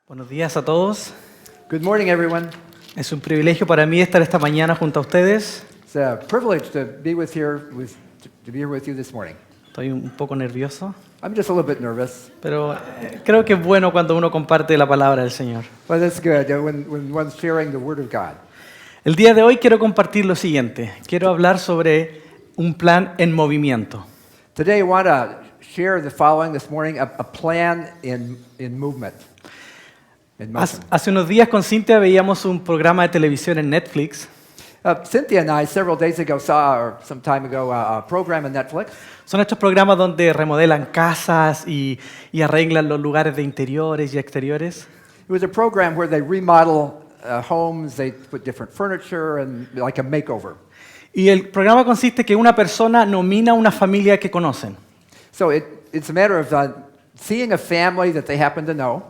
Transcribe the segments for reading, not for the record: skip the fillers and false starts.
Buenos días a todos. Good morning, everyone. Es un privilegio para mí estar esta mañana junto a ustedes. It's a privilege to be here with you this morning. Estoy un poco nervioso, I'm just a little bit nervous, pero creo que es bueno cuando uno comparte la palabra del Señor. but it's good when one's sharing the Word of God. El día de hoy quiero compartir lo siguiente. Quiero hablar sobre un plan en movimiento. Today, I want to share the following this morning: a plan in movement. In motion. Hace unos días con Cintia veíamos un programa de televisión en Netflix. Cynthia and I, several days ago, or some time ago, a program on Netflix. Son estos programas donde remodelan casas y arreglan los lugares de interiores y exteriores. It was a program where they remodel homes, they put different furniture, and like a makeover. Y el programa consiste que una persona nomina a una familia que conocen. So it's a matter of seeing a family that they happen to know.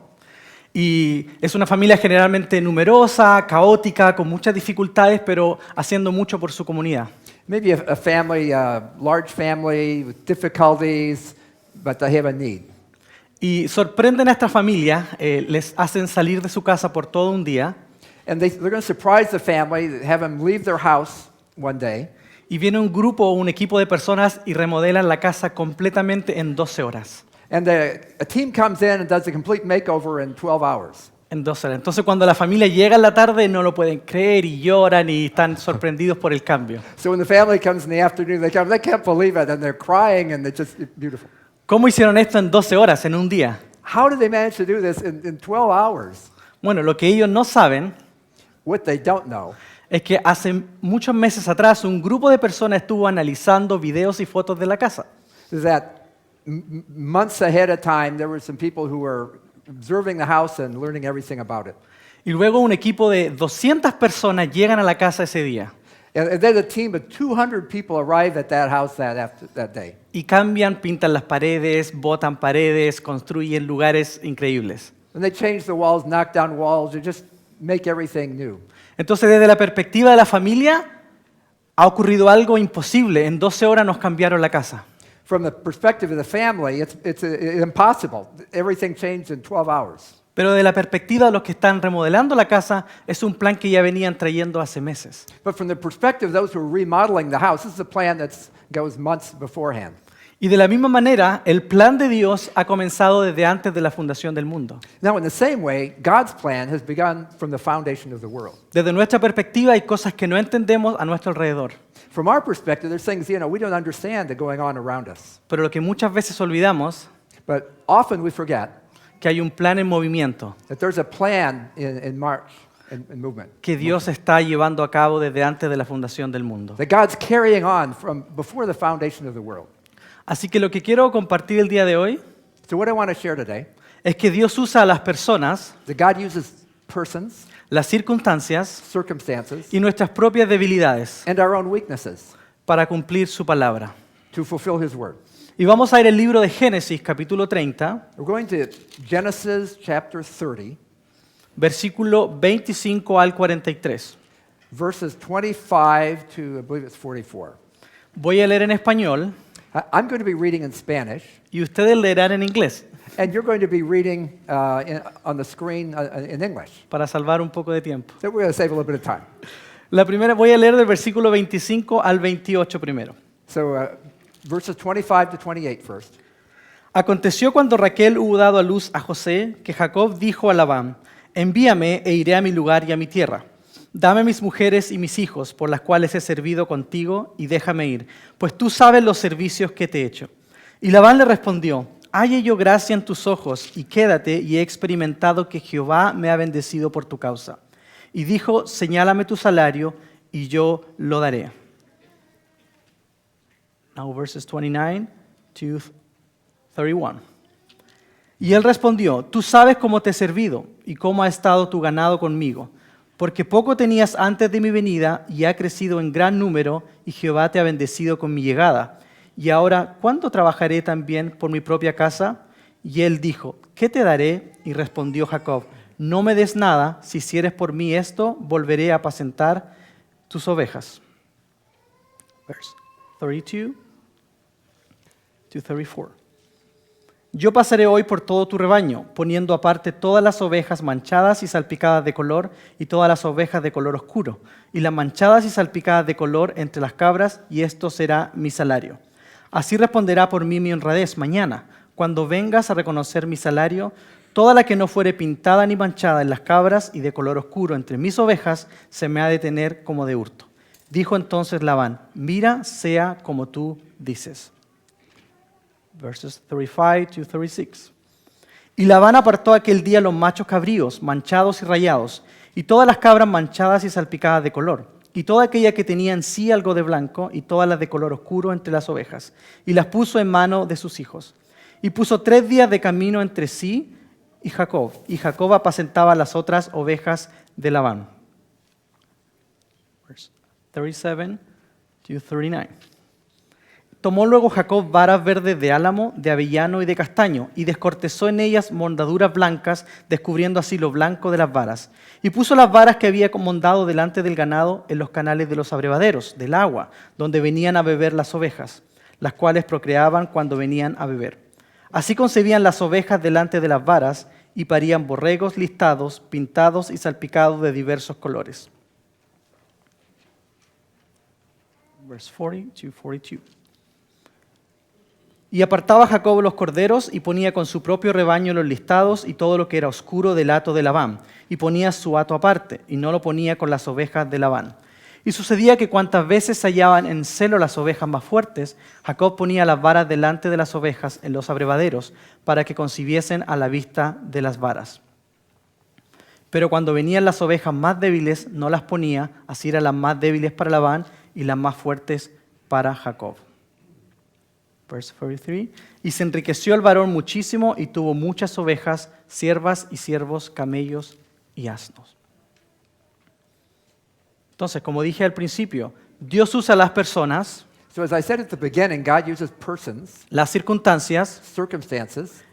Y es una familia generalmente numerosa, caótica, con muchas dificultades, pero haciendo mucho por su comunidad. Maybe a family, large family with difficulties, but they have a need. Y sorprenden a esta familia, les hacen salir de su casa por todo un día. And they're going to surprise the family, have them leave their house one day. Y viene un grupo o un equipo de personas y remodelan la casa completamente en 12 horas. And a team comes in and does a complete makeover in 12 hours. En 12 horas. Entonces cuando la familia llega en la tarde no lo pueden creer y lloran y están sorprendidos por el cambio. So when the family comes in the afternoon, they can't believe it, and they're crying, and it's just beautiful. ¿Cómo hicieron esto en 12 horas, en un día? How did they manage to do this in 12 hours? Bueno, lo que ellos no saben What they don't know es que hace muchos meses atrás un grupo de personas estuvo analizando videos y fotos de la casa. is that months ahead of time, there were some people who were observing the house and learning everything about it. Y luego un equipo de 200 personas llegan a la casa ese día And then a team of 200 people arrive at that house that day. y cambian, pintan las paredes, botan paredes, construyen lugares increíbles. And they change the walls, knock down walls, they just make everything new. Entonces, desde la perspectiva de la familia, ha ocurrido algo imposible. En 12 horas nos cambiaron la casa. From the perspective of the family, it's impossible. Everything changed in 12 hours. Pero de la perspectiva de los que están remodelando la casa, es un plan que ya venían trayendo hace meses. But from the perspective of those who are remodeling the house, this is a plan that goes months beforehand. Y de la misma manera, el plan de Dios ha comenzado desde antes de la fundación del mundo. Now, in the same way, God's plan has begun from the foundation of the world. Desde nuestra perspectiva hay cosas que no entendemos a nuestro alrededor. From our perspective, there's things, we don't understand that are going on around us. Pero lo que muchas veces olvidamos, But often we forget que hay un plan en movimiento, that there's a plan in march, in movement, que Dios está llevando a cabo desde antes de la fundación del mundo. that God's carrying on from before the foundation of the world. Así que lo que quiero compartir el día de hoy So what I want to share today, es que Dios usa a las personas, that God uses persons, las circunstancias circumstances, y nuestras propias debilidades and our own weaknesses para cumplir su palabra. to fulfill His word. Y vamos a ir al libro de Génesis, capítulo 30, We're going to Genesis chapter 30, versículo 25 al 43. verses 25 to, I believe it's 44. Voy a leer en español I'm going to be reading in Spanish, y ustedes leerán en inglés and you're going to be reading on the screen in English. para salvar un poco de tiempo. So we're going to save a little bit of time. La primera, voy a leer del versículo 25 al 28 primero. So verses 25 to 28 first. Aconteció cuando Raquel hubo dado a luz a José, que Jacob dijo a Labán, envíame e iré a mi lugar y a mi tierra. Dame mis mujeres y mis hijos, por las cuales he servido contigo, y déjame ir, pues tú sabes los servicios que te he hecho. Y Labán le respondió, halle yo gracia en tus ojos, y quédate, y he experimentado que Jehová me ha bendecido por tu causa. Y dijo, señálame tu salario, y yo lo daré. Now verses 29 to 31. Y él respondió, tú sabes cómo te he servido, y cómo ha estado tu ganado conmigo, porque poco tenías antes de mi venida, y ha crecido en gran número, y Jehová te ha bendecido con mi llegada. Y ahora, ¿cuánto trabajaré también por mi propia casa? Y él dijo, ¿qué te daré? Y respondió Jacob, no me des nada, si hicieres por mí esto, volveré a apacentar tus ovejas. Verse 32 to 34. Yo pasaré hoy por todo tu rebaño, poniendo aparte todas las ovejas manchadas y salpicadas de color y todas las ovejas de color oscuro, y las manchadas y salpicadas de color entre las cabras, y esto será mi salario. Así responderá por mí mi honradez mañana, cuando vengas a reconocer mi salario. Toda la que no fuere pintada ni manchada en las cabras y de color oscuro entre mis ovejas, se me ha de tener como de hurto. Dijo entonces Labán, mira, sea como tú dices. Verses 35 to 36. Y Labán apartó aquel día los machos cabríos, manchados y rayados, y todas las cabras manchadas y salpicadas de color, y toda aquella que tenía en sí algo de blanco, y todas las de color oscuro entre las ovejas, y las puso en mano de sus hijos. Y puso 3 días de camino entre sí y Jacob apacentaba las otras ovejas de Labán. Verse 37 to 39. Tomó luego Jacob varas verdes de álamo, de avellano y de castaño, y descortezó en ellas mondaduras blancas, descubriendo así lo blanco de las varas. Y puso las varas que había mondado delante del ganado en los canales de los abrevaderos, del agua, donde venían a beber las ovejas, las cuales procreaban cuando venían a beber. Así concebían las ovejas delante de las varas, y parían borregos listados, pintados y salpicados de diversos colores. Verse 40 to 42. Y apartaba Jacob los corderos y ponía con su propio rebaño los listados y todo lo que era oscuro del hato de Labán, y ponía su hato aparte, y no lo ponía con las ovejas de Labán. Y sucedía que cuantas veces se hallaban en celo las ovejas más fuertes, Jacob ponía las varas delante de las ovejas en los abrevaderos, para que concibiesen a la vista de las varas. Pero cuando venían las ovejas más débiles, no las ponía, así eran las más débiles para Labán y las más fuertes para Jacob. Verse 43. Y se enriqueció el varón muchísimo y tuvo muchas ovejas, siervas y siervos, camellos y asnos. Entonces, como dije al principio, Dios usa las personas, So as I said at the beginning, God uses persons, las circunstancias circumstances,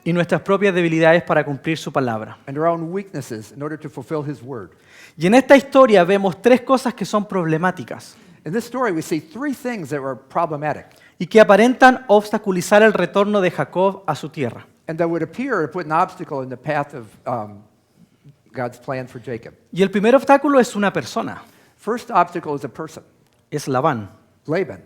y nuestras propias debilidades para cumplir su palabra. and our own weaknesses in order to fulfill His word. Y en esta historia vemos 3 cosas que son problemáticas In this story, we see 3 things that were problematic y que aparentan obstaculizar el retorno de Jacob a su tierra. and that would appear to put an obstacle in the path of God's plan for Jacob. Y el primer obstáculo es una persona, First obstacle is a person, es Labán. Laban.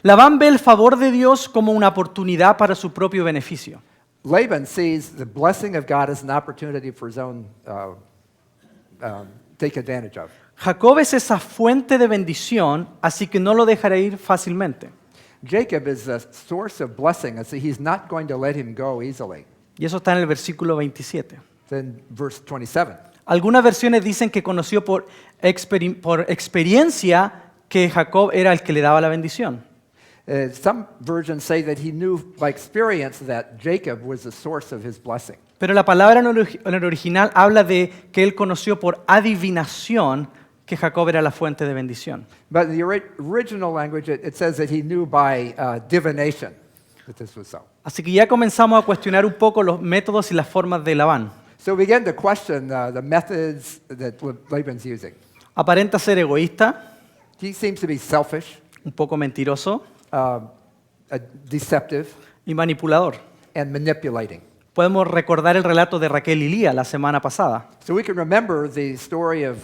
Labán ve el favor de Dios como una oportunidad para su propio beneficio. Laban sees the blessing of God as an opportunity for his own take advantage of. Jacob es esa fuente de bendición, así que no lo dejará ir fácilmente. Jacob is a source of blessing, and so he's not going to let him go easily. Y eso está en el versículo 27. Then verse 27. Algunas versiones dicen que conoció por experiencia que Jacob era el que le daba la bendición. Some versions say that he knew by experience that Jacob was the source of his blessing. Pero la palabra en el original habla de que él conoció por adivinación que Jacob era la fuente de bendición. But in the original language, it says that he knew by divination that this was so. Así que ya comenzamos a cuestionar un poco los métodos y las formas de Labán. So we begin to question the methods that Laban's using. Aparenta ser egoísta, He seems to be selfish, un poco mentiroso deceptive, y manipulador. and manipulating. Podemos recordar el relato de Raquel y Lía la semana pasada. So we can remember the story of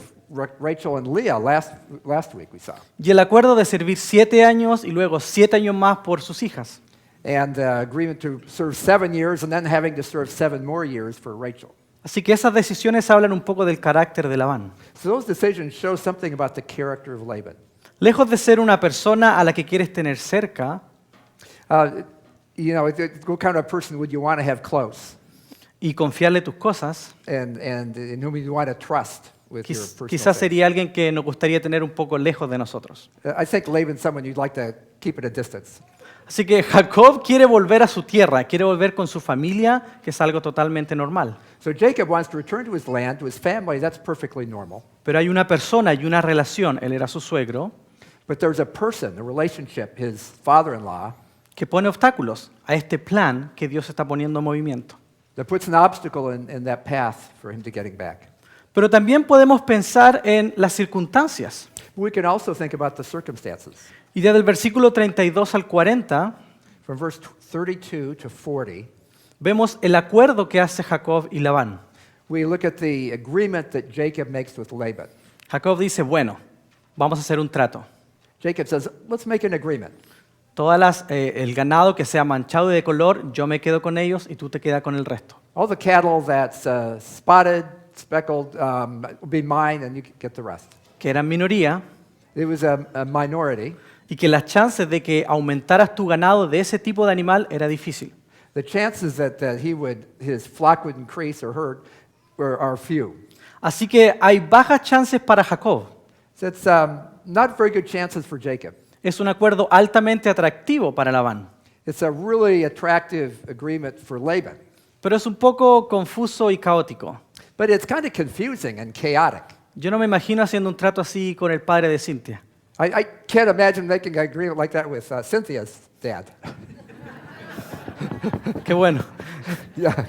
Rachel and Leah last week we saw. Y el acuerdo de servir 7 años y luego 7 años más por sus hijas. And the agreement to serve 7 years and then having to serve 7 more years for Rachel. Así que esas decisiones hablan un poco del carácter de Labán. So those decisions show something about the character of Laban. Lejos de ser una persona a la que quieres tener cerca What kind of person would you want to have close y confiarle tus cosas, and in whom you want to trust with your personal quizás things? sería alguien que nos gustaría tener un poco lejos de nosotros. I think Laban's someone you'd like to keep at a distance. Así que Jacob quiere volver a su tierra, quiere volver con su familia, que es algo totalmente normal. So Jacob wants to return to his land, to his family. That's perfectly normal. Pero hay una persona y una relación, él era su suegro, But there's a person, a relationship, his father-in-law, que pone obstáculos a este plan que Dios está poniendo en movimiento. that puts an obstacle in that path for him to getting back. Pero también podemos pensar en las circunstancias. We can also think about the circumstances. Y desde el versículo 32 al 40 from verse 32 to 40, vemos el acuerdo que hace Jacob y Labán. we look at the agreement that Jacob makes with Laban. Jacob dice, bueno, vamos a hacer un trato. Jacob says, let's make an agreement. El ganado que sea manchado y de color, yo me quedo con ellos y tú te quedas con el resto. All the cattle that's spotted, speckled, will be mine, and you can get the rest. Que eran minoría It was a minority. y que las chances de que aumentaras tu ganado de ese tipo de animal era difícil. The chances that his flock would increase or herd are few. Así que hay bajas chances para Jacob. So it's not very good chances for Jacob. Es un acuerdo altamente atractivo para Labán, It's a really attractive agreement for Laban. pero es un poco confuso y caótico. But it's kind of confusing and chaotic. Yo no me imagino haciendo un trato así con el padre de Cynthia. I can't imagine making an agreement like that with Cynthia's dad. Qué bueno. Yeah.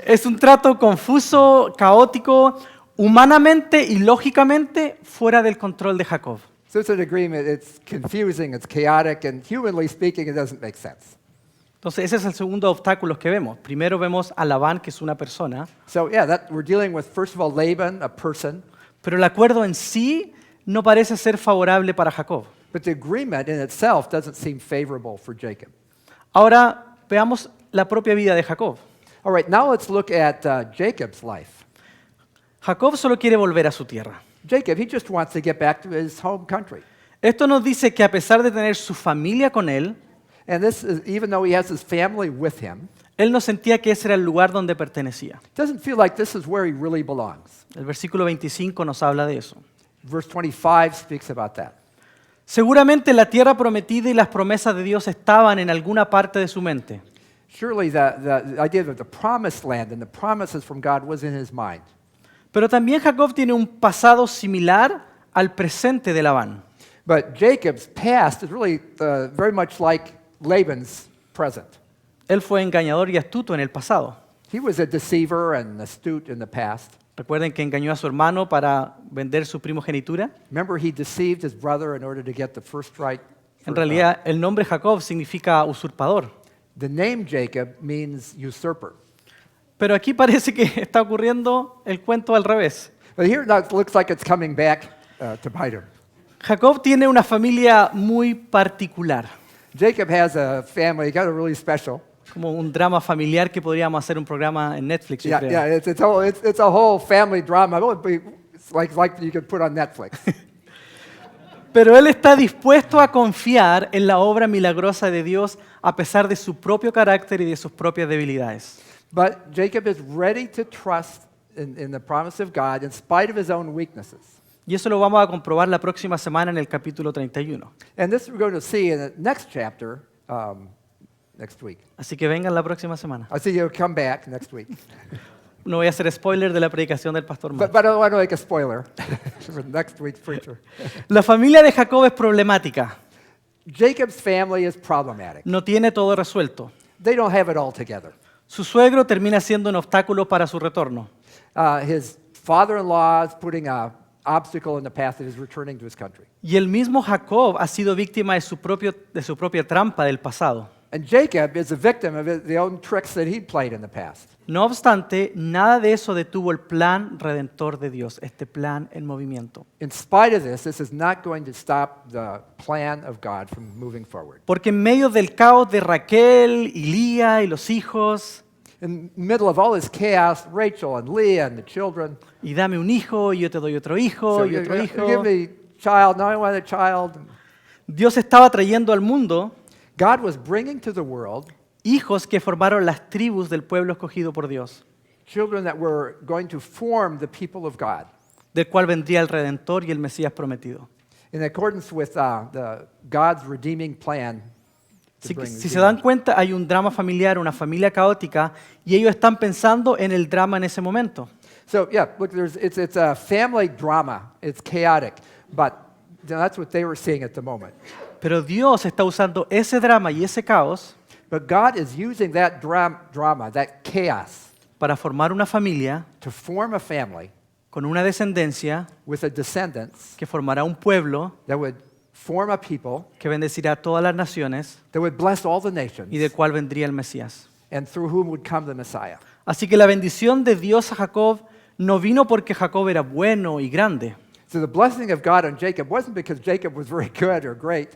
Es un trato confuso, caótico, humanamente y lógicamente fuera del control de Jacob. So it's an agreement. It's confusing, it's chaotic, and humanly speaking, it doesn't make sense. Entonces ese es el segundo obstáculo que vemos. Primero vemos a Labán, que es una persona, So yeah, we're dealing with, first of all, Laban, a person, pero el acuerdo en sí no parece ser favorable para Jacob. but the agreement in itself doesn't seem favorable for Jacob. Ahora veamos la propia vida de Jacob. All right, now let's look at Jacob's life. Jacob solo quiere volver a su tierra. Jacob, he just wants to get back to his home country. Esto nos dice que a pesar de tener su familia con él, And this is, even though he has his family with him, él no sentía que ese era el lugar donde pertenecía. it doesn't feel like this is where he really belongs. El versículo 25 nos habla de eso. Verse 25 speaks about that. Seguramente la tierra prometida y las promesas de Dios estaban en alguna parte de su mente. Surely the idea of the promised land and the promises from God was in his mind. Pero también Jacob tiene un pasado similar al presente de Labán. But Jacob's past is really very much like Laban's present. Él fue engañador y astuto en el pasado. He was a deceiver and astute in the past. Recuerden que engañó a su hermano para vender su primogenitura. Remember, he deceived his brother in order to get the first right. En realidad, el nombre Jacob significa usurpador. The name Jacob means usurper. Pero aquí parece que está ocurriendo el cuento al revés. But here now it looks like it's coming back to bite him. Jacob tiene una familia muy particular, Jacob has a family, he got a really special. como un drama familiar que podríamos hacer un programa en Netflix, yo Yeah, creo. yeah, it's a whole family drama. It would be, it's like you could put on Netflix. Pero él está dispuesto a confiar en la obra milagrosa de Dios a pesar de su propio carácter y de sus propias debilidades. But Jacob is ready to trust in the promise of God in spite of his own weaknesses. Y eso lo vamos a comprobar la próxima semana en el capítulo 31. And this we're going to see in the next chapter next week. Así que vengan la próxima semana. I see you'll come back next week. No voy a hacer spoiler de la predicación del pastor Mark. But I don't want to make a spoiler for next week's preacher. La familia de Jacob es problemática. Jacob's family is problematic. No tiene todo resuelto. They don't have it all together. Su suegro termina siendo un obstáculo para su retorno. His father-in-law is putting an obstacle in the path of his returning to his country. Y el mismo Jacob ha sido víctima de su propia trampa del pasado. And Jacob is a victim of the own tricks that he played in the past. No obstante, nada de eso detuvo el plan redentor de Dios, este plan en movimiento. In spite of this is not going to stop the plan of God from moving forward. Porque en medio del caos de Raquel y Lía y los hijos, In the middle of all this chaos, Rachel and Leah and the children, y dame un hijo, y yo te doy otro hijo, so y otro you hijo, give me child, now I want a child. Dios estaba trayendo al mundo God was bringing to the world hijos que formaron las tribus del pueblo escogido por Dios, children that were going to form the people of God del cual vendría el Redentor y el Mesías prometido. in accordance with God's redeeming plan. Si se dan cuenta, hay un drama familiar, una familia caótica, y ellos están pensando en el drama en ese momento. So yeah, look, it's a family drama. It's chaotic, but that's what they were seeing at the moment. Pero Dios está usando ese drama y ese caos But God is using that drama, that chaos, para formar una familia to form a family con una descendencia with a descendants que formará un pueblo that would form a people que bendecirá a todas las naciones that would bless all the nations, y del cual vendría el Mesías. and through whom would come the Messiah. Así que la bendición de Dios a Jacob no vino porque Jacob era bueno y grande, So the blessing of God on Jacob wasn't because Jacob was very good or great,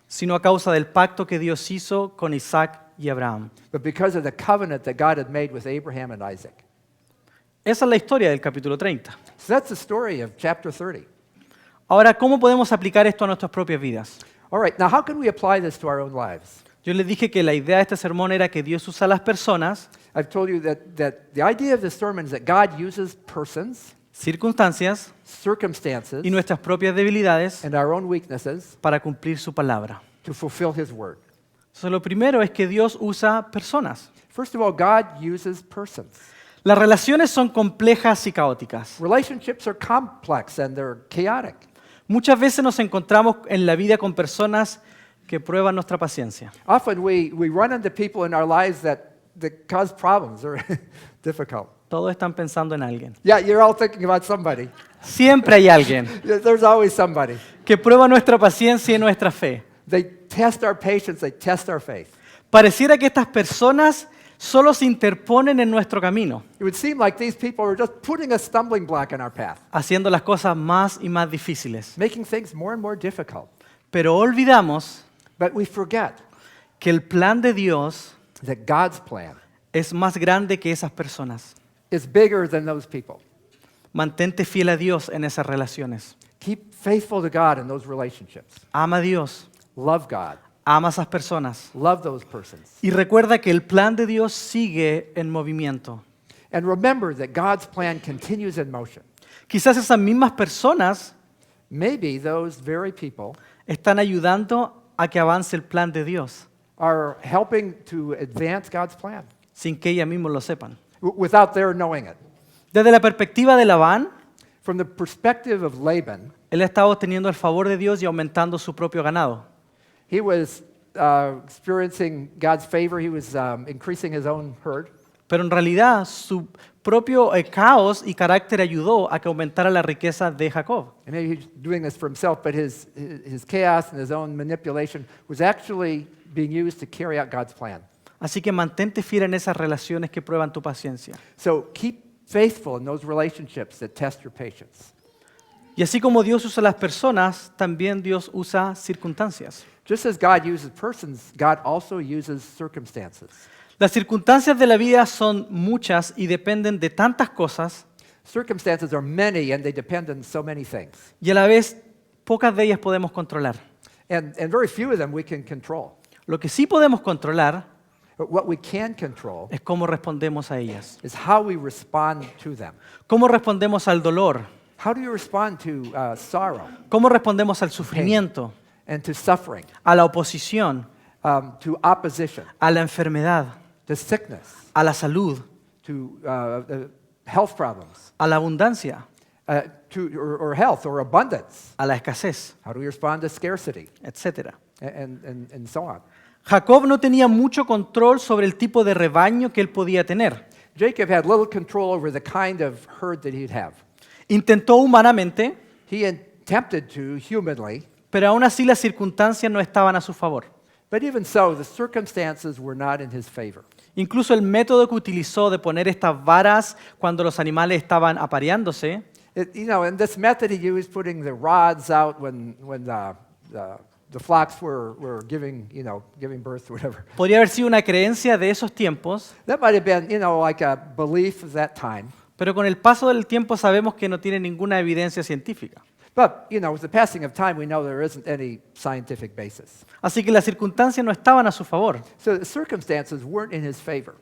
sino a causa del pacto que Dios hizo con Isaac y Abraham. but because of the covenant that God had made with Abraham and Isaac. Esa es la historia del capítulo 30. So that's the story of chapter 30. Ahora, ¿cómo podemos aplicar esto a nuestras propias vidas? All right, now how can we apply this to our own lives? Yo les dije que la idea de este sermón era que Dios usa a las personas, I've told you that the idea of this sermon is that God uses persons, circunstancias circumstances, y nuestras propias debilidades and our own weaknesses para cumplir su palabra. to fulfill His word. Entonces, lo primero es que Dios usa personas. First of all, God uses persons. Las relaciones son complejas y caóticas. Relationships are complex and they're chaotic. Muchas veces nos encontramos en la vida con personas que prueban nuestra paciencia. Often we run into people in our lives that cause problems or difficult. Todos están pensando en alguien. Yeah, you're all thinking about somebody. Siempre hay alguien There's always somebody. que prueba nuestra paciencia y nuestra fe. They test our patience, they test our faith. Pareciera que estas personas solo se interponen en nuestro camino, It would seem like these people are just putting a stumbling block in our path, haciendo las cosas más y más difíciles. making things more and more difficult. Pero olvidamos But we forget que el plan de Dios that God's plan es más grande que esas personas. is bigger than those people. Mantente fiel a Dios en esas relaciones. Keep faithful to God in those relationships. Ama a Dios, Love God. ama a esas personas. Love those persons. Y recuerda que el plan de Dios sigue en movimiento. And remember that God's plan continues in motion. Quizás esas mismas personas Maybe those very people están ayudando a que avance el plan de Dios, are helping to advance God's plan sin que ellas mismas lo sepan. without their knowing it. Desde la perspectiva de Labán, From the perspective of Laban, él estaba obteniendo el favor de Dios y aumentando su propio ganado. he was experiencing God's favor. He was increasing his own herd. Pero en realidad su propio caos y carácter ayudó a que aumentara la riqueza de Jacob. And maybe he's doing this for himself, but his chaos and his own manipulation was actually being used to carry out God's plan. Así que mantente fiel en esas relaciones que prueban tu paciencia. So keep faithful in those relationships that test your patience. Y así como Dios usa las personas, también Dios usa circunstancias. Just as God uses persons, God also uses circumstances. Las circunstancias de la vida son muchas y dependen de tantas cosas, Circumstances are many and they depend on so many things. y a la vez pocas de ellas podemos controlar. And very few of them we can control. Lo que sí podemos controlar But what we can control es cómo respondemos a ellas. is how we respond to them. Cómo respondemos al dolor, How do you respond to sorrow cómo respondemos al sufrimiento, and to suffering, a la oposición, to opposition, a la enfermedad, to sickness, a la salud, to health problems, a la abundancia, or health or abundance? a la escasez, How do we respond to scarcity etc. and so on? Jacob no tenía mucho control sobre el tipo de rebaño que él podía tener. Jacob had little control over the kind of herd that he'd have. Intentó humanamente, He attempted to humanly, pero aún así las circunstancias no estaban a su favor. but even so, the circumstances were not in his favor. Incluso el método que utilizó de poner estas varas cuando los animales estaban apareándose, And this method he used, putting the rods out when the flocks were giving birth or whatever. podría haber sido una creencia de esos tiempos, That might have been, like a belief of that time. pero con el paso del tiempo sabemos que no tiene ninguna evidencia científica. But, with the passing of time, we know there isn't any scientific basis. Así que las circunstancias no estaban a su favor. So the circumstances weren't in his favor.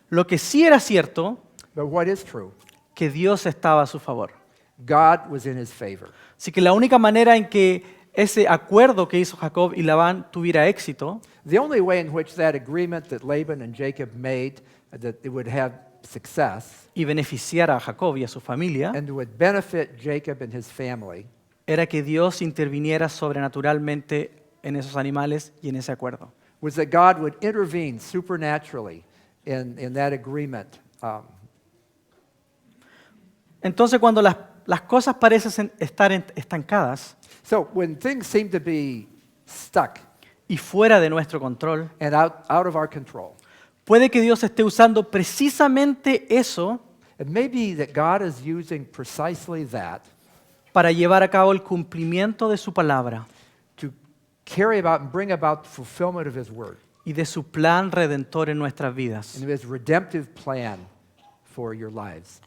Lo que sí era cierto, But what is true? que Dios estaba a su favor. God was in his favor. Así que la única manera en que ese acuerdo que hizo Jacob y Labán tuviera éxito The only way in which that agreement that Laban and Jacob made, that it would have success y beneficiara a Jacob y a su familia, and would benefit Jacob and his family, era que Dios interviniera sobrenaturalmente en esos animales y en ese acuerdo. was that God would intervene supernaturally in that agreement. Entonces, cuando las cosas parecen estar estancadas, So when things seem to be stuck y fuera de nuestro control, and out of our control, puede que Dios esté usando precisamente eso it may be that God is using precisely that para llevar a cabo el cumplimiento de su palabra to carry about and bring about the fulfillment of His word y de su plan redentor en nuestras vidas and of His redemptive plan for your lives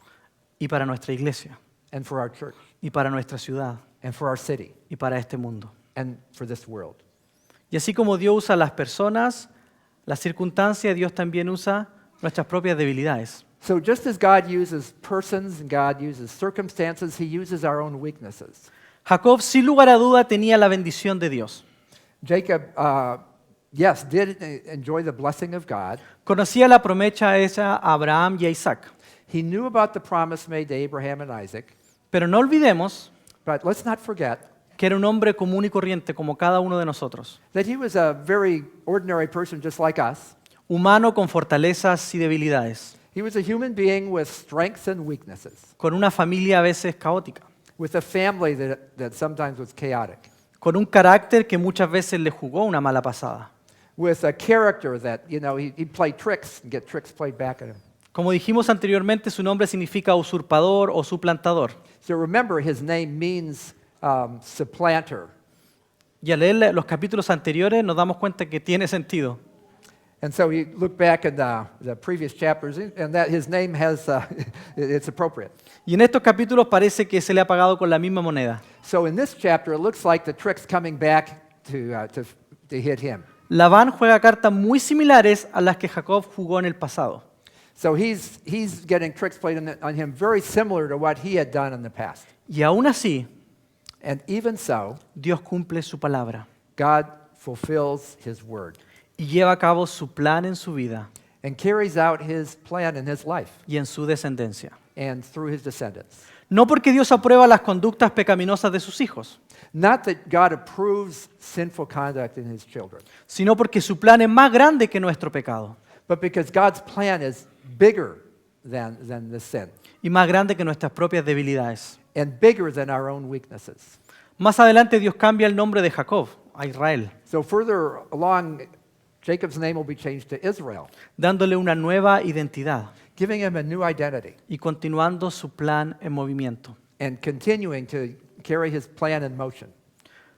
y para nuestra iglesia and for our church y para nuestra ciudad and for our city y para este mundo. and for this world. Y así como Dios usa las personas, las circunstancias, Dios también usa nuestras propias debilidades. So just as God uses persons and God uses circumstances, He uses our own weaknesses. Jacob, sin lugar a duda, tenía la bendición de Dios. Jacob, yes, did enjoy the blessing of God. Conocía la promesa hecha a Abraham y a Isaac. He knew about the promise made to Abraham and Isaac, Pero no olvidemos but let's not forget que era un hombre común y corriente como cada uno de nosotros. that he was a very ordinary person just like us. Humano con fortalezas y debilidades. He was a human being with strengths and weaknesses, Con una familia a veces caótica. with a family that sometimes was chaotic, Con un carácter que muchas veces le jugó una mala pasada. with a character that, he'd play tricks and get tricks played back at him. Como dijimos anteriormente, su nombre significa usurpador o suplantador. So remember, his name means supplanter. Y al leer los capítulos anteriores nos damos cuenta que tiene sentido. And so you look back at the previous chapters, and that his name has, it's appropriate. Y en estos capítulos parece que se le ha pagado con la misma moneda. So in this chapter, it looks like the trick's coming back to hit him. Labán juega cartas muy similares a las que Jacob jugó en el pasado. So he's getting tricks played on him very similar to what he had done in the past. Y aún así, And even so, Dios cumple su palabra God fulfills his word y lleva a cabo su plan en su vida and carries out his plan in his life y en su descendencia. and through his descendants. No porque Dios aprueba las conductas pecaminosas de sus hijos, Not that God approves sinful conduct in his children, sino porque su plan es más grande que nuestro pecado but because God's plan is bigger than the sin y más grande que nuestras propias debilidades. and bigger than our own weaknesses. Más adelante Dios cambia el nombre de Jacob a Israel, So further along, Jacob's name will be changed to Israel, dándole una nueva identidad giving him a new identity y continuando su plan en movimiento. and continuing to carry his plan in motion.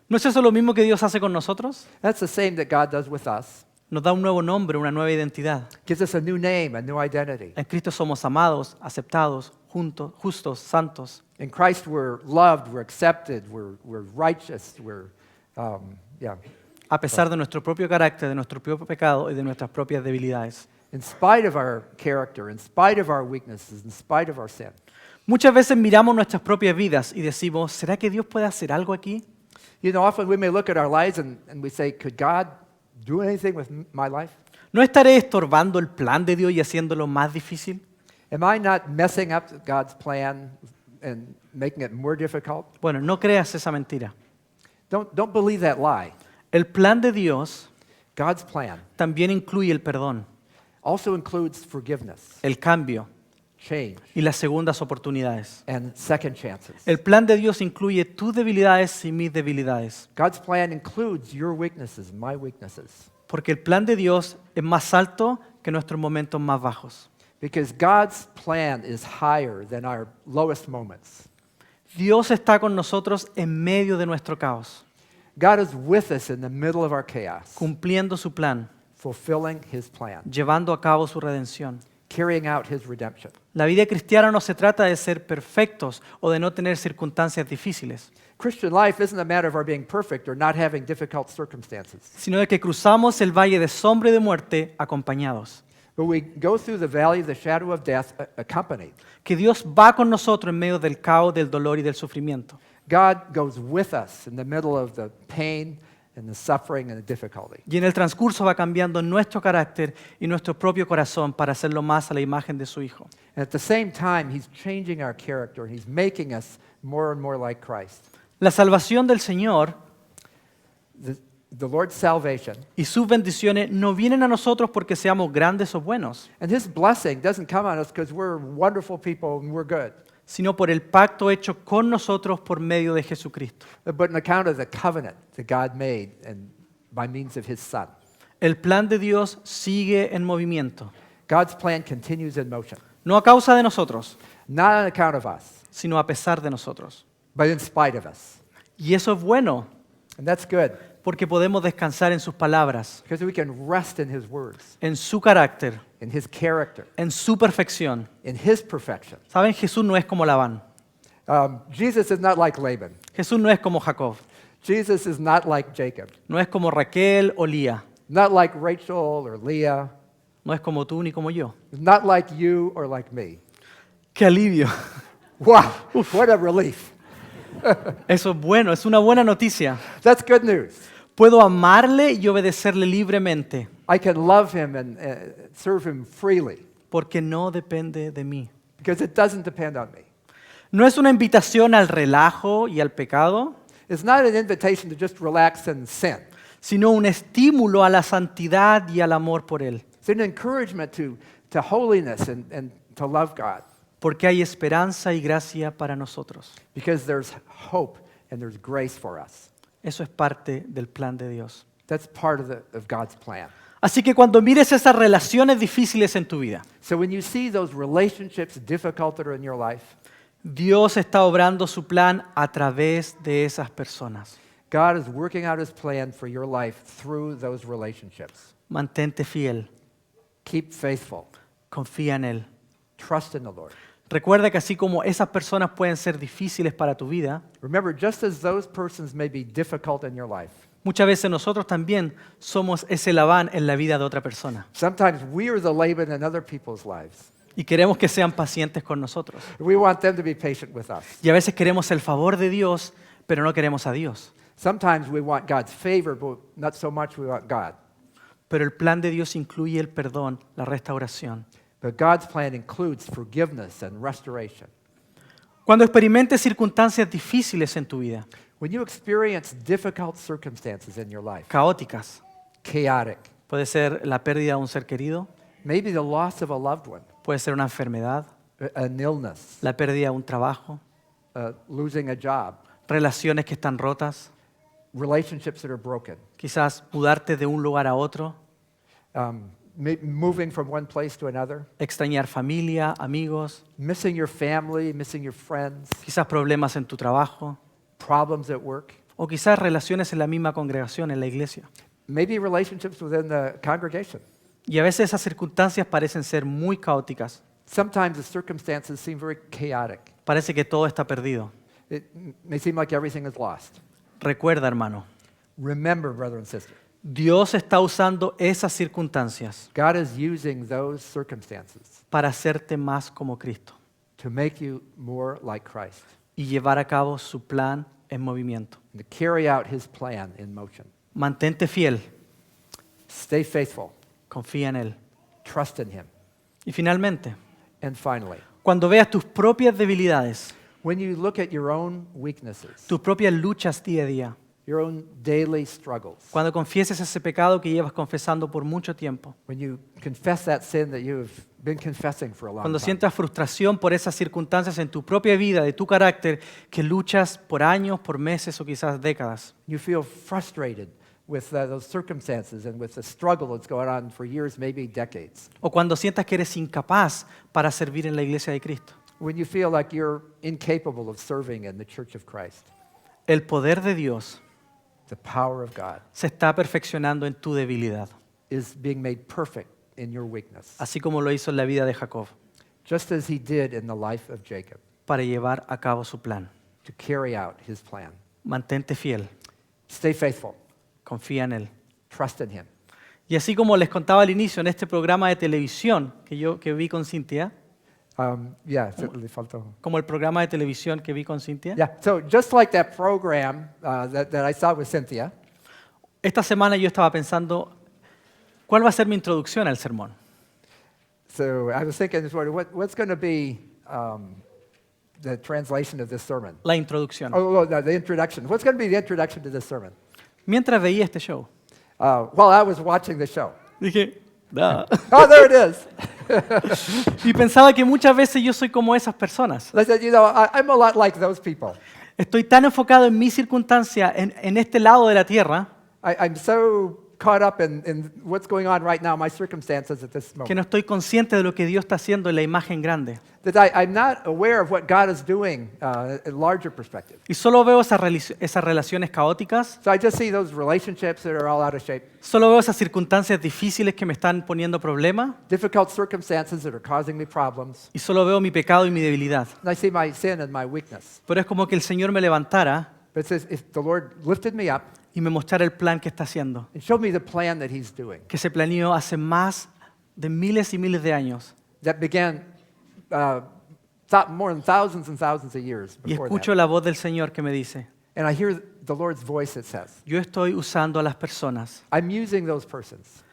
¿No es eso lo mismo que Dios hace con nosotros? That's the same that God does with us. Nos da un nuevo nombre, una nueva identidad. Gives us a new name, a new identity. En Cristo somos amados, aceptados, justos, santos. In Christ we're loved, we're accepted, we're righteous, A pesar de nuestro propio carácter, de nuestro propio pecado y de nuestras propias debilidades. in spite of our character, in spite of our weaknesses, in spite of our sin. Muchas veces miramos nuestras propias vidas y decimos, ¿será que Dios puede hacer algo aquí? Often we may look at our lives and we say, could God do anything with my life? ¿No estaré estorbando el plan de Dios y haciéndolo más difícil? Am I not messing up God's plan and making it more difficult? Bueno, no creas esa mentira. Don't believe that lie. El plan de Dios God's plan también incluye el perdón, also includes forgiveness, el cambio change, y las segundas oportunidades. and second chances. El plan de Dios incluye tus debilidades y mis debilidades, God's plan includes your weaknesses, my weaknesses, porque el plan de Dios es más alto que nuestros momentos más bajos. because God's plan is higher than our lowest moments. Dios está con nosotros en medio de nuestro caos, God is with us in the middle of our chaos, cumpliendo su plan, fulfilling his plan, llevando a cabo su redención. carrying out his redemption. La vida cristiana no se trata de ser perfectos o de no tener circunstancias difíciles, Christian life isn't a matter of our being perfect or not having difficult circumstances. sino de que cruzamos el valle de sombra y de muerte acompañados. But we go through the valley of the shadow of death accompanied. Que Dios va con nosotros en medio del caos, del dolor y del sufrimiento. God goes with us in the middle of the pain and the suffering and the difficulty. Y en el transcurso va cambiando nuestro carácter y nuestro propio corazón para hacerlo más a la imagen de su Hijo. And at the same time, he's changing our character and he's making us more and more like Christ. La salvación del Señor The Lord's salvation y sus bendiciones no vienen a nosotros porque seamos grandes o buenos, and his blessing doesn't come on us because we're wonderful people and we're good. sino por el pacto hecho con nosotros por medio de Jesucristo. but on account of the covenant that God made and by means of his Son. El plan de Dios sigue en movimiento, God's plan continues in motion, no a causa de nosotros, not on account of us, sino a pesar de nosotros. but in spite of us. Y eso es bueno, And that's good porque podemos descansar en sus palabras, because we can rest in his words, en su carácter, in his character, en su perfección. in his perfection. Saben, Jesús no es como Labán, Jesus is not like Laban. Jesús no es como Jacob, Jesus is not like Jacob, no es como Raquel o Lía, not like Rachel or Leah, no es como tú ni como yo. not like you or like me. ¡Qué alivio! Wow, what a relief. Eso es bueno, es una buena noticia. That's good news. Puedo amarle y obedecerle libremente, I can love him and serve him freely porque no depende de mí. because it doesn't depend on me. No es una invitación al relajo y al pecado, It's not an invitation to just relax and sin. sino un estímulo a la santidad y al amor por Él, It's an encouragement to holiness and to love God porque hay esperanza y gracia para nosotros. because there's hope and there's grace for us. Eso es parte del plan de Dios. That's part of God's plan. Así que cuando mires esas relaciones difíciles en tu vida, So when you see those relationships difficult that are in your life, Dios está obrando su plan a través de esas personas. God is working out his plan for your life through those relationships. Mantente fiel, Keep faithful. confía en Él. Trust in the Lord. Recuerda que así como esas personas pueden ser difíciles para tu vida, Remember, just as those persons may be difficult in your life, muchas veces nosotros también somos ese Labán en la vida de otra persona. sometimes we are the Laban in other people's lives. Y queremos que sean pacientes con nosotros. We want them to be patient with us. Y a veces queremos el favor de Dios, pero no queremos a Dios. Sometimes we want God's favor, but not so much we want God. Pero el plan de Dios incluye el perdón, la restauración. But God's plan includes forgiveness and restoration. Cuando experimentes circunstancias difíciles en tu vida, When you experience difficult circumstances in your life, caóticas, chaotic, puede ser la pérdida de un ser querido, maybe the loss of a loved one, puede ser una enfermedad, an illness, la pérdida de un trabajo, losing a job, relaciones que están rotas, relationships that are broken, quizás mudarte de un lugar a otro, moving from one place to another, extrañar familia, amigos, missing your family, missing your friends, quizás problemas en tu trabajo, problems at work, o quizás relaciones en la misma congregación, en la iglesia. maybe relationships within the congregation. Y a veces esas circunstancias parecen ser muy caóticas. Sometimes the circumstances seem very chaotic. Parece que todo está perdido. It may seem like everything is lost. Recuerda, hermano, Remember, brother and sister, Dios está usando esas circunstancias God is using those circumstances para hacerte más como Cristo to make you more like Christ y llevar a cabo su plan en movimiento. and to carry out his plan in motion. Mantente fiel, Stay faithful. confía en Él. Trust in him. Y finalmente, And finally, cuando veas tus propias debilidades, when you look at your own weaknesses, tus propias luchas día a día, your own daily struggles, cuando confieses ese pecado que llevas confesando por mucho tiempo, when you confess that sin that you have been confessing for a long cuando time, sientas frustración por esas circunstancias en tu propia vida, de tu carácter, que luchas por años, por meses o quizás décadas, you feel frustrated with those circumstances and with the struggle that's going on for years, maybe decades, o cuando sientas que eres incapaz para servir en la iglesia de Cristo, when you feel like you're incapable of serving in the church of Christ, el poder de Dios the power of God se está perfeccionando en tu debilidad, is being made perfect in your weakness, así como lo hizo en la vida de Jacob, just as he did in the life of Jacob, para llevar a cabo su plan. to carry out his plan. Mantente fiel, Stay faithful. confía en Él. Trust in him. Y así como les contaba al inicio, en este programa de televisión que vi con Cintia, Le faltó. como el programa de televisión que vi con Cintia, Yeah, so just like that program that I saw with Cynthia, esta semana yo estaba pensando, ¿cuál va a ser mi introducción al sermón? so I was thinking this morning, what's going to be the translation of this sermon? La introducción. Oh, no, the introduction. What's going to be the introduction to this sermon? Mientras veía este show, While I was watching the show. dije, "Da". Oh, there it is. Y pensaba que muchas veces yo soy como esas personas. I said, you know, I'm a lot like those people. Estoy tan enfocado en mi circunstancia, en este lado de la tierra, I'm so caught up in what's going on right now, my circumstances at this que moment, no estoy consciente de lo que Dios está haciendo en la imagen grande. that I'm not aware of what God is doing in larger perspective. Y solo veo esas relaciones caóticas, So I just see those relationships that are all out of shape, solo veo esas circunstancias difíciles que me están poniendo problemas, difficult circumstances that are causing me problems, y solo veo mi pecado y mi debilidad. and I see my sin and my weakness. Pero es como que el Señor me levantara But it says, if the Lord lifted me up y me mostrara el plan que está haciendo, and showed me the plan that He's doing, que se planeó hace más de miles y miles de años. that began more than thousands and thousands of years Y before escucho that. la voz del Señor que me dice, And I hear the Lord's voice that says, yo estoy usando a las personas, I'm using those persons,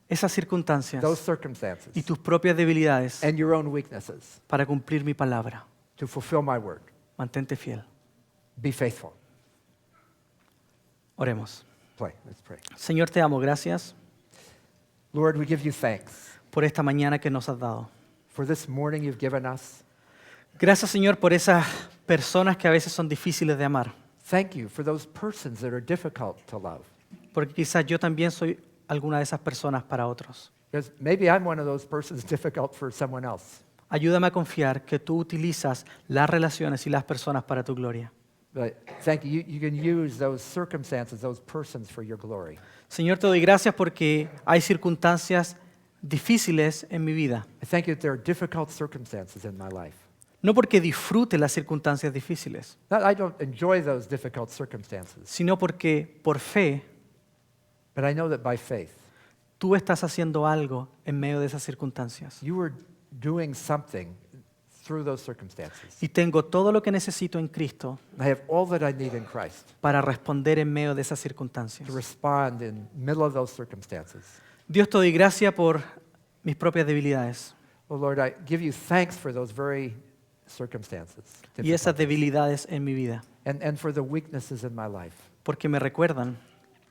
esas circunstancias those circumstances, y tus propias debilidades and your own weaknesses para cumplir mi palabra. to fulfill my word. Mantente fiel. Be faithful. Oremos. Let's pray. Señor, te amo. Gracias Lord, we give you thanks por esta mañana que nos has dado. for this morning you've given us. Gracias, Señor, por esas personas que a veces son difíciles de amar. Thank you for those persons that are difficult to love. Porque quizás yo también soy alguna de esas personas para otros. Because maybe I'm one of those persons difficult for someone else. Ayúdame a confiar que tú utilizas las relaciones y las personas para tu gloria. But thank you. You can use those circumstances, those persons for your glory. Señor, te doy gracias porque hay circunstancias difíciles en mi vida. I thank you that there are difficult circumstances in my life. No porque disfrute las circunstancias difíciles, Not I don't enjoy those difficult circumstances, sino porque por fe but I know that by faith, tú estás haciendo algo en medio de esas circunstancias. you are doing something through those circumstances. Y tengo todo lo que necesito en Cristo I have all that I need in Christ para responder en medio de esas circunstancias. to respond in the middle of those circumstances. Dios, te doy gracias por mis propias debilidades Oh Lord, I give you thanks for those very circumstances y esas difficulties, debilidades en mi vida, and for the weaknesses in my life, porque me recuerdan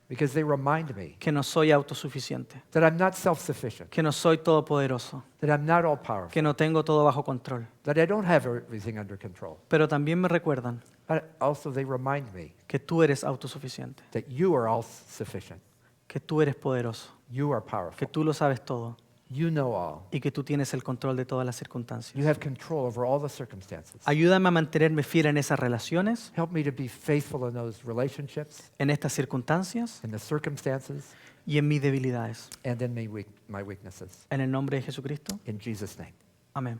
because they remind me que no soy autosuficiente, that I'm not self-sufficient, que no soy todopoderoso, that I'm not all-powerful, que no tengo todo bajo control. that I don't have everything under control. Pero también me recuerdan But also they remind me que tú eres autosuficiente, that you are all-sufficient, que tú eres poderoso, you are que powerful, tú lo sabes todo you know all, y que tú tienes el control de todas las you circunstancias. have control over all the circumstances. Ayúdame a mantenerme fiel en esas relaciones, Help me to be faithful in those relationships, en estas circunstancias in the circumstances, y en mis debilidades. and in my weaknesses. En el nombre de Jesucristo. In Jesus' name. Amén.